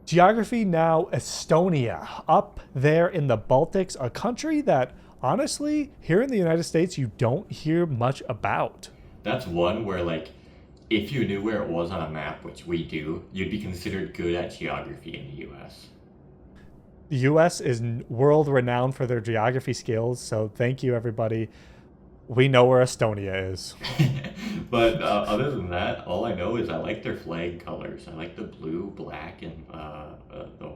Geography Now Estonia, up there in the Baltics, a country that honestly, here in the United States, you don't hear much about. That's one where, like, if you knew where it was on a map, which we do, you'd be considered good at geography in the US. The US is world renowned for their geography skills, so thank you, everybody. We know where Estonia is. But other than that, all I know is I like their flag colors. I like the blue, black, and the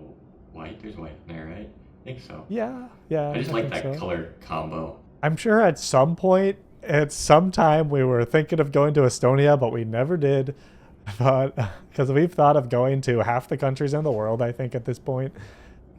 white. There's white in there, right? I think so. Yeah, yeah. I just like that so. color combo. I'm sure at some point, at some time, we were thinking of going to Estonia, but we never did. But because we've thought of going to half the countries in the world, I think, at this point.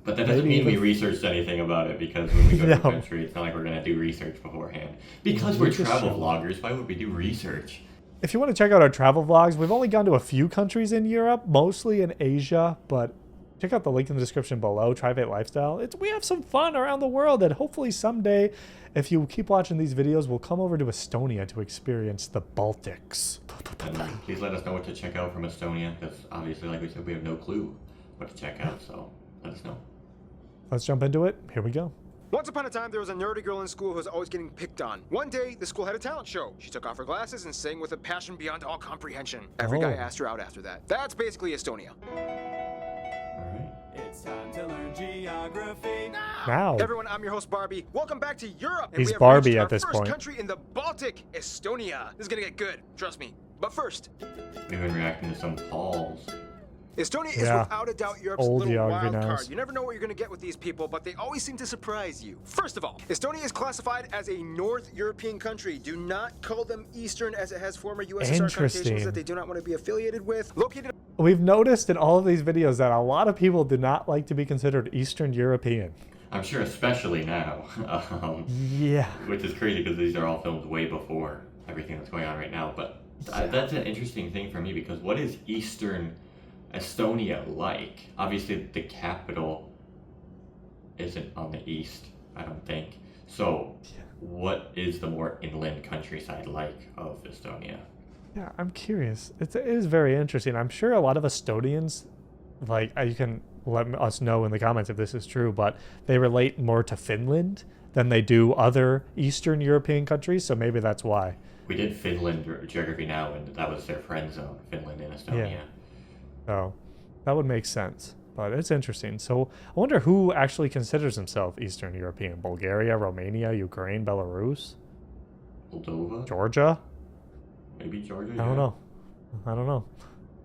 But that doesn't mean we researched anything about it, because when we go to a country, it's not like we're going to do research beforehand. Because we're travel vloggers, why would we do research? If you want to check out our travel vlogs, we've only gone to a few countries in Europe, mostly in Asia, but check out the link in the description below, TriFate Lifestyle. We have some fun around the world, and hopefully someday, if you keep watching these videos, we'll come over to Estonia to experience the Baltics. And please let us know what to check out from Estonia, because obviously, like we said, we have no clue what to check out, so let us know. Let's jump into it. Here we go. Once upon a time, there was a nerdy girl in school who was always getting picked on. One day, the school had a talent show. She took off her glasses and sang with a passion beyond all comprehension. Every guy asked her out after that. That's basically Estonia. Alright. It's time to learn geography Now. Everyone, I'm your host, Barbie. Welcome back to Europe. And He's we have Barbie reached at our this first point. country in the Baltic, Estonia. This is gonna get good, trust me. But first, We've been reacting to some polls. Estonia is Yeah. without a doubt Europe's Old little geography wild nows. card. You never know what you're going to get with these people, but they always seem to surprise you. First of all, Estonia is classified as a North European country. Do not call them Eastern, as it has former USSR connotations that they do not want to be affiliated with. Located. We've noticed in all of these videos that a lot of people do not like to be considered Eastern European. I'm sure especially now. Yeah. Which is crazy, because these are all filmed way before everything that's going on right now. But that's an interesting thing for me, because what is Eastern Estonia like? Obviously, the capital isn't on the east, I don't think. So, what is the more inland countryside like of Estonia? Yeah, I'm curious. It is very interesting. I'm sure a lot of Estonians, like, you can let us know in the comments if this is true, but they relate more to Finland than they do other Eastern European countries, so maybe that's why. We did Finland Geography Now, and that was their friend zone, Finland and Estonia. Yeah. So that would make sense, but it's interesting. So I wonder who actually considers himself Eastern European. Bulgaria, Romania, Ukraine, Belarus, Moldova? Georgia? Maybe Georgia? I don't know. I don't know.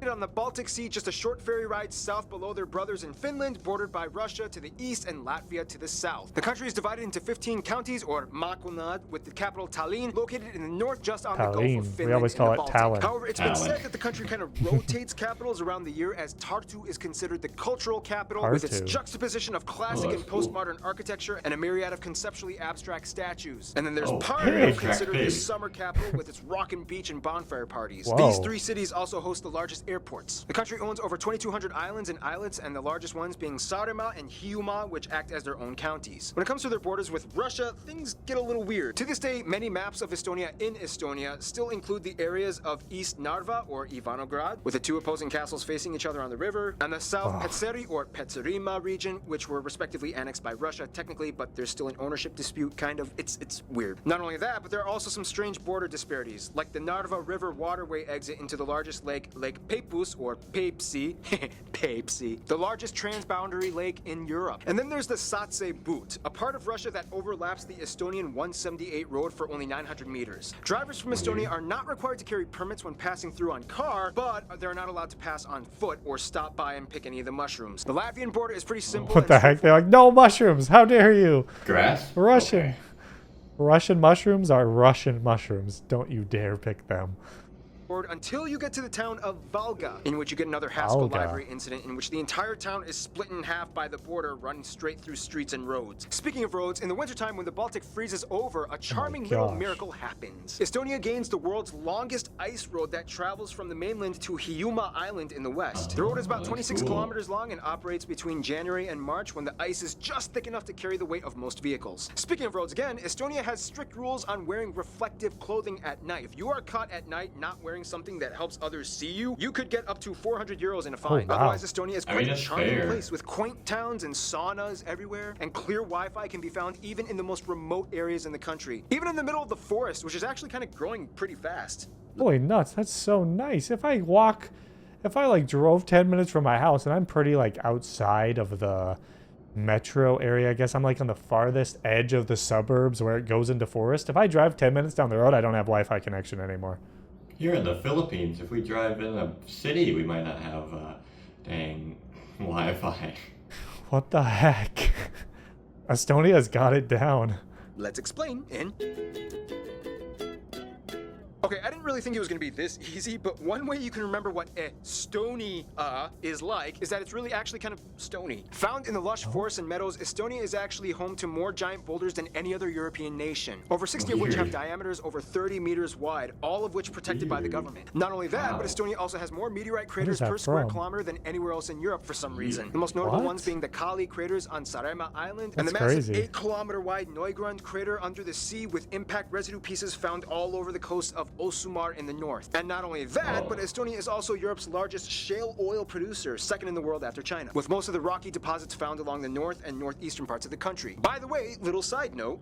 On the Baltic Sea, just a short ferry ride south below their brothers in Finland, bordered by Russia to the east and Latvia to the south. The country is divided into 15 counties, or maakunnat, with the capital Tallinn located in the north, just on the Gulf of Finland. We always call it Tallinn. However, it's been said that the country kind of rotates capitals around the year, as Tartu is considered the cultural capital, with its juxtaposition of classic and postmodern architecture and a myriad of conceptually abstract statues. And then there's Pärnu, considered the summer capital, with its rock and beach and bonfire parties. These three cities also host the largest airports. The country owns over 2,200 islands and islets, and the largest ones being Saaremaa and Hiiumaa, which act as their own counties. When it comes to their borders with Russia, things get a little weird. To this day, many maps of Estonia in Estonia still include the areas of East Narva, or Ivanograd, with the two opposing castles facing each other on the river, and the South Petseri, or Petserimaa region, which were respectively annexed by Russia technically, but there's still an ownership dispute, kind of. It's weird. Not only that, but there are also some strange border disparities, like the Narva River waterway exit into the largest lake, Lake Peipus, or Peipsi, Peipsi, the largest transboundary lake in Europe. And then there's the Satsy Butte, a part of Russia that overlaps the Estonian 178 road for only 900 meters. Drivers from Estonia are not required to carry permits when passing through on car, but they're not allowed to pass on foot or stop by and pick any of the mushrooms. The Latvian border is pretty simple. What the heck? They're like, no mushrooms. How dare you? Grass? Russian. Okay. Russian mushrooms are Russian mushrooms. Don't you dare pick them. Until you get to the town of Valga, in which you get another Haskell Library incident in which the entire town is split in half by the border running straight through streets and roads. Speaking of roads, in the wintertime when the Baltic freezes over, a charming little miracle happens. Estonia gains the world's longest ice road that travels from the mainland to Hiiumaa Island in the west. The road is about 26 kilometers long and operates between January and March, when the ice is just thick enough to carry the weight of most vehicles. Speaking of roads again, Estonia has strict rules on wearing reflective clothing at night. If you are caught at night not wearing something that helps others see you, you could get up to 400 euros in a Oh, fine. wow. Otherwise, Estonia is I quite mean, a that's charming fair. place with quaint towns and saunas everywhere, and clear Wi-Fi can be found even in the most remote areas in the country, even in the middle of the forest, which is actually kind of growing pretty fast. Holy nuts, that's so nice. If I like drove 10 minutes from my house and I'm pretty like outside of the metro area, I guess I'm like on the farthest edge of the suburbs where it goes into forest. If I drive 10 minutes down the road, I don't have Wi-Fi connection anymore. Here in the Philippines, if we drive in a city, we might not have dang Wi-Fi. What the heck? Estonia's got it down. Let's explain in... Okay, I didn't really think it was going to be this easy, but one way you can remember what Estonia is like is that it's really actually kind of stony. Found in the lush forests and meadows, Estonia is actually home to more giant boulders than any other European nation. Over 60 of which have diameters over 30 meters wide, all of which protected by the government. Not only that, but Estonia also has more meteorite craters per square kilometer than anywhere else in Europe for some reason. The most notable ones being the Kali craters on Saaremaa Island and the massive 8-kilometer wide Neugrund crater under the sea with impact residue pieces found all over the coast of Osumar in the north. And not only that, but Estonia is also Europe's largest shale oil producer, second in the world after China, with most of the rocky deposits found along the north and northeastern parts of the country. By the way, little side note,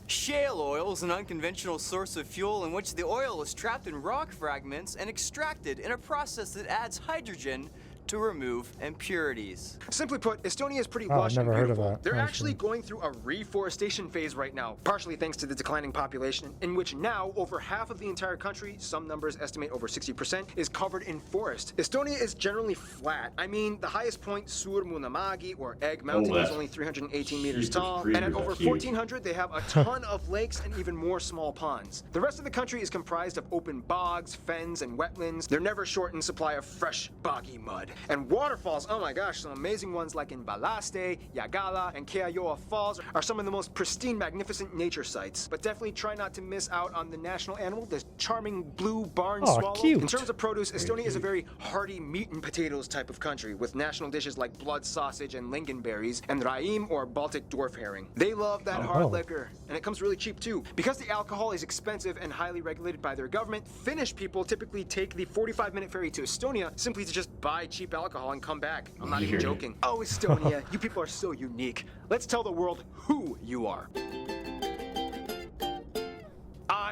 shale oil is an unconventional source of fuel in which the oil is trapped in rock fragments and extracted in a process that adds hydrogen to remove impurities. Simply put, Estonia is pretty I've lush and never heard of beautiful. that, They're actually. actually going through a reforestation phase right now, partially thanks to the declining population, in which now over half of the entire country, some numbers estimate over 60%, is covered in forest. Estonia is generally flat. I mean, the highest point, Suurmunamagi, or Egg Mountain, is only 318 meters tall, and at over 1,400, they have a ton of lakes and even more small ponds. The rest of the country is comprised of open bogs, fens, and wetlands. They're never short in supply of fresh, boggy mud. And waterfalls, oh my gosh, some amazing ones like in Balaste, Yagala, and Keayoa Falls are some of the most pristine, magnificent nature sites. But definitely try not to miss out on the national animal, the charming blue barn swallow. Cute. In terms of produce, Estonia is a very hearty meat and potatoes type of country, with national dishes like blood sausage and lingonberries, and raim or Baltic dwarf herring. They love that hard liquor, and it comes really cheap too. Because the alcohol is expensive and highly regulated by their government, Finnish people typically take the 45-minute ferry to Estonia simply to just buy cheap alcohol and come back. I'm not even joking. Oh, Estonia, you people are so unique. Let's tell the world who you are.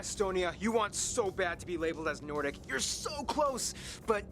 Estonia, you want so bad to be labeled as Nordic. You're so close, but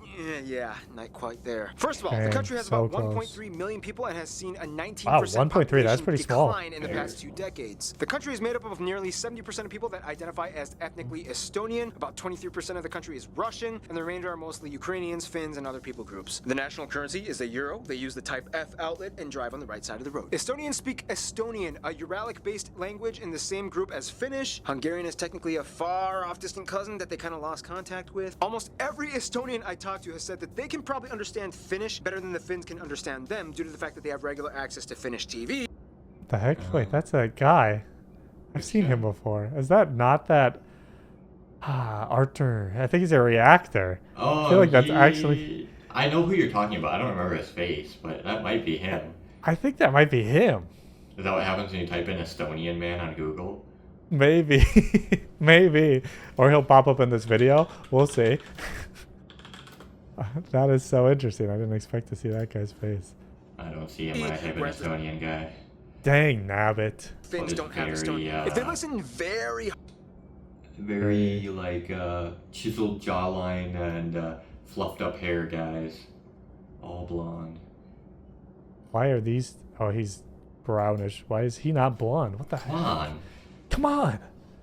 yeah, not quite there. First of all, the country has about 1.3 million people and has seen a 19% decline in the past 2 decades. The country is made up of nearly 70% of people that identify as ethnically Estonian, about 23% of the country is Russian, and the remainder are mostly Ukrainians, Finns, and other people groups. The national currency is the euro. They use the type F outlet and drive on the right side of the road. Estonians speak Estonian, a Uralic-based language in the same group as Finnish. Hungarian is technically a far-off distant cousin that they kind of lost contact with. Almost every Estonian I talked to has said that they can probably understand Finnish better than the Finns can understand them due to the fact that they have regular access to Finnish TV. The heck? Wait, that's a guy. I've seen him before. Is that not that... Arthur. I think he's a reactor. Oh, I feel like that's actually... I know who you're talking about. I don't remember his face, but that might be him. I think that might be him. Is that what happens when you type in Estonian man on Google? Maybe. Maybe. Or he'll pop up in this video. We'll see. That is so interesting. I didn't expect to see that guy's face. I don't see him when I type in Estonian guy. Dang nabbit. Finns don't have Estonian. If they listen very like chiseled jawline and fluffed up hair guys. All blonde. Why are these... Oh, he's brownish. Why is he not blonde? What the heck? Come on. Come on.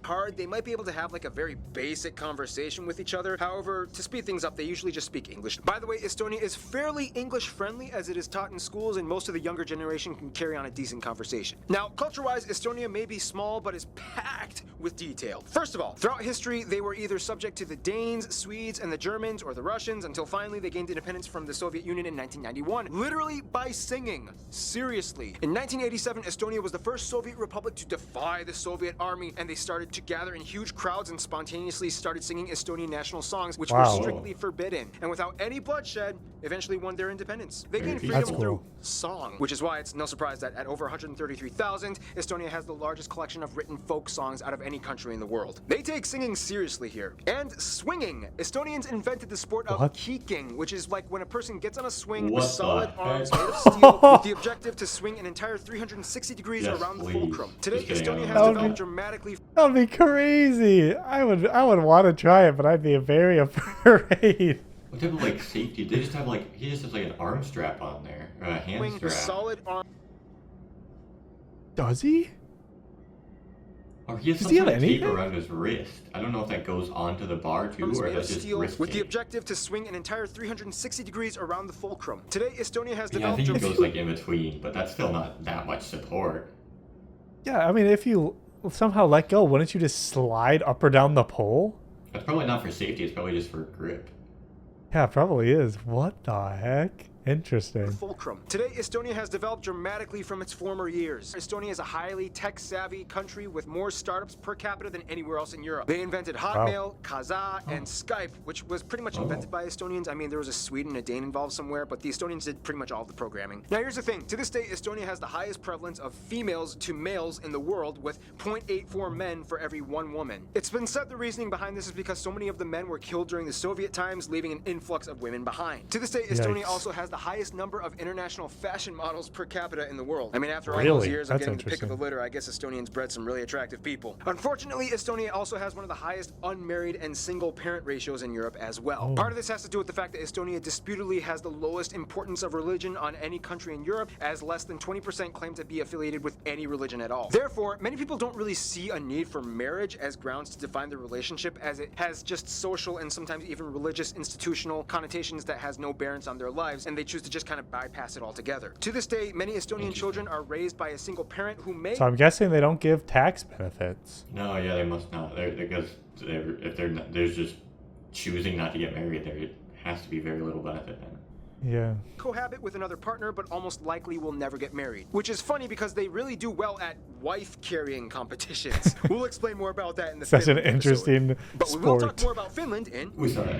hard, they might be able to have like a very basic conversation with each other. However, to speed things up, they usually just speak English. By the way, Estonia is fairly English friendly as it is taught in schools and most of the younger generation can carry on a decent conversation. Now, culture-wise, Estonia may be small, but is packed with detail. First of all, throughout history, they were either subject to the Danes, Swedes, and the Germans, or the Russians, until finally they gained independence from the Soviet Union in 1991, literally by singing. Seriously. In 1987, Estonia was the first Soviet republic to defy the Soviet army, and they started to gather in huge crowds and spontaneously started singing Estonian national songs, which Wow. were strictly forbidden. And without any bloodshed, eventually won their independence. They gained Very freedom cool. through song, which is why it's no surprise that at over 133,000, Estonia has the largest collection of written folk songs out of any country in the world. They take singing seriously here. And swinging. Estonians invented the sport of What? kiiking, which is like when a person gets on a swing What with solid the arms heck? made of steel with the objective to swing an entire 360 degrees Yes, around the please. fulcrum. Today, Just kidding, Estonia I has don't know. developed dramatically. That'd be crazy. I would want to try it, but I'd be very afraid. What type of like safety? They just have like he just has like an arm strap on there, or a hand Swing with strap. solid arms. Does he? Or he has Does some he have sort of tape anything? around his wrist. I don't know if that goes onto the bar too, Arms or made if of that's just steel wrist with the tape. objective to swing an entire 360 degrees around the fulcrum. Today, Estonia has Yeah, I developed. think it goes like in between, but that's still not that much support. Yeah, I mean, if you somehow let go, wouldn't you just slide up or down the pole? That's probably not for safety. It's probably just for grip. Yeah, it probably is. What the heck? Interesting. Fulcrum. Today, Estonia has developed dramatically from its former years. Estonia is a highly tech-savvy country with more startups per capita than anywhere else in Europe. They invented Hotmail, Kazaa, and Skype, which was pretty much invented by Estonians. I mean, there was a Swede and a Dane involved somewhere, but the Estonians did pretty much all of the programming. Now, here's the thing. To this day, Estonia has the highest prevalence of females to males in the world, with 0.84 men for every 1 woman. It's been said the reasoning behind this is because so many of the men were killed during the Soviet times, leaving an influx of women behind. To this day, Estonia Yikes. also has the highest number of international fashion models per capita in the world. I mean, after all those Really? years of That's getting the pick of the interesting. litter, I guess Estonians bred some really attractive people. Unfortunately, Estonia also has one of the highest unmarried and single parent ratios in Europe as well. Part of this has to do with the fact that Estonia disputedly has the lowest importance of religion on any country in Europe, as less than 20% claim to be affiliated with any religion at all. Therefore, many people don't really see a need for marriage as grounds to define the relationship, as it has just social and sometimes even religious institutional connotations that has no bearance on their lives, and they choose to just kind of bypass it altogether. To this day, many Estonian children are raised by a single parent who may So I'm guessing they don't give tax benefits. No, yeah, they must not. Because if they're just choosing not to get married, there has to be very little benefit then. Yeah. cohabit with another partner, but almost likely will never get married. Which is funny because they really do well at wife-carrying competitions. We'll explain more about that in the Such an Finland episode. interesting But we will sport. talk more about Finland in... We saw that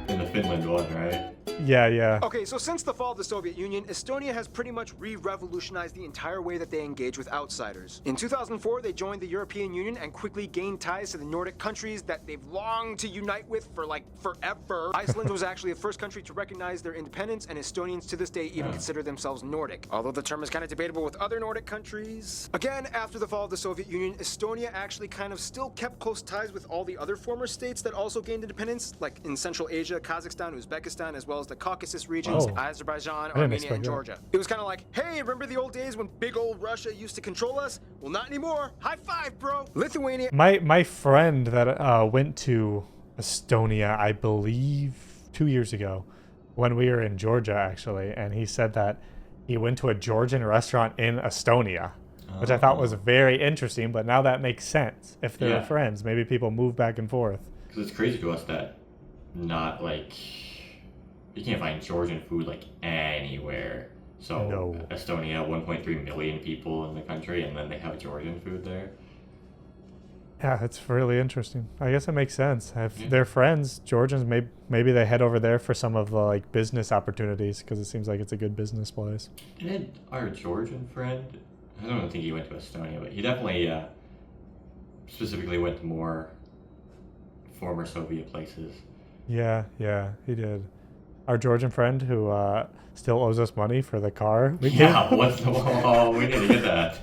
in the Finland one, right? Yeah, yeah. Okay, so since the fall of the Soviet Union, Estonia has pretty much re-revolutionized the entire way that they engage with outsiders. In 2004, they joined the European Union and quickly gained ties to the Nordic countries that they've longed to unite with for like forever. Iceland was actually the first country to recognize their independence, and Estonians to this day even consider themselves Nordic, although the term is kind of debatable with other Nordic countries. Again, after the fall of the Soviet Union, Estonia actually kind of still kept close ties with all the other former states that also gained independence, like in Central Asia, Kazakhstan, Uzbekistan, as well as the Caucasus regions, Oh. Azerbaijan, didn't Armenia, expect and that. Georgia. It was kind of like, hey, remember the old days when big old Russia used to control us? Well, not anymore. High five, bro. Lithuania. My friend that went to Estonia, I believe 2 years ago, when we were in Georgia actually, and he said that he went to a Georgian restaurant in Estonia, which I thought was very interesting. But now that makes sense. If they're Yeah. friends, maybe people move back and forth. Because it's crazy to us that not like you can't find Georgian food like anywhere. So No. Estonia, 1.3 million people in the country, and then they have Georgian food there. Yeah, it's really interesting. I guess it makes sense. If Yeah. they're friends, Georgians, maybe they head over there for some of the like business opportunities because it seems like it's a good business place. Did our Georgian friend? I don't think he went to Estonia, but he definitely specifically went to more former Soviet places. Yeah, he did. Our Georgian friend who still owes us money for the car. Yeah, what's the? Oh, we need to get that.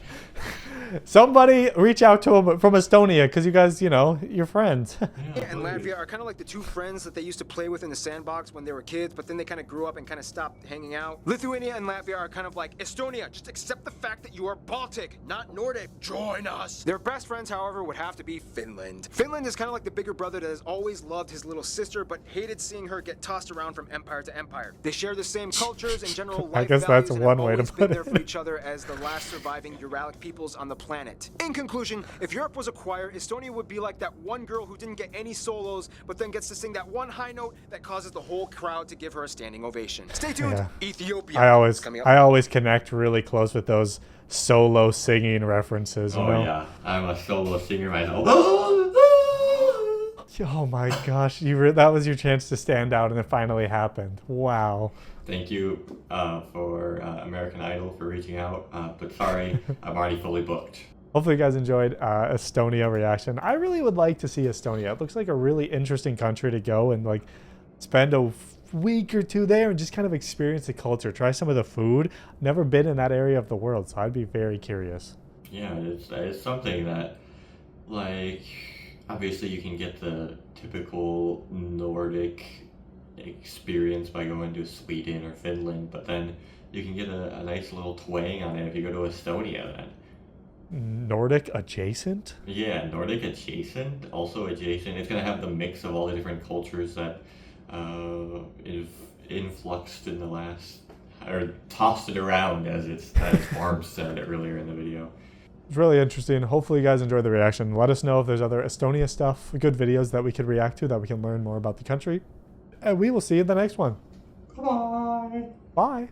Somebody reach out to him from Estonia because you guys, you're friends. Yeah, And please. Latvia are kind of like the two friends that they used to play with in the sandbox when they were kids, but then they kind of grew up and kind of stopped hanging out. Lithuania and Latvia are kind of like, Estonia, just accept the fact that you are Baltic, not Nordic. Join us. Their best friends, however, would have to be Finland. Finland is kind of like the bigger brother that has always loved his little sister, but hated seeing her get tossed around from empire to empire. They share the same cultures and general life I guess that's values and one have way to always put been it. there for each other as the last surviving Uralic peoples on the planet. In conclusion, if Europe was a choir, Estonia would be like that one girl who didn't get any solos, but then gets to sing that one high note that causes the whole crowd to give her a standing ovation. Stay tuned. Yeah. Ethiopia. I is coming up. always connect really close with those solo singing references, you Oh know? yeah, I'm a solo singer myself. Oh my gosh, that was your chance to stand out, and it finally happened. Wow. Thank you for American Idol for reaching out, but sorry, I'm already fully booked. Hopefully you guys enjoyed Estonia reaction. I really would like to see Estonia. It looks like a really interesting country to go and like spend a week or two there and just kind of experience the culture, try some of the food. Never been in that area of the world, so I'd be very curious. Yeah, it's something that, like, obviously you can get the typical Nordic experience by going to Sweden or Finland, but then you can get a nice little twang on it if you go to Estonia then. Nordic adjacent? Yeah, Nordic adjacent, also adjacent. It's going to have the mix of all the different cultures that is influxed in the last, or tossed it around as Barb said earlier in the video. It's really interesting. Hopefully you guys enjoyed the reaction. Let us know if there's other Estonia stuff, good videos that we could react to, that we can learn more about the country. And we will see you in the next one. Bye. Bye.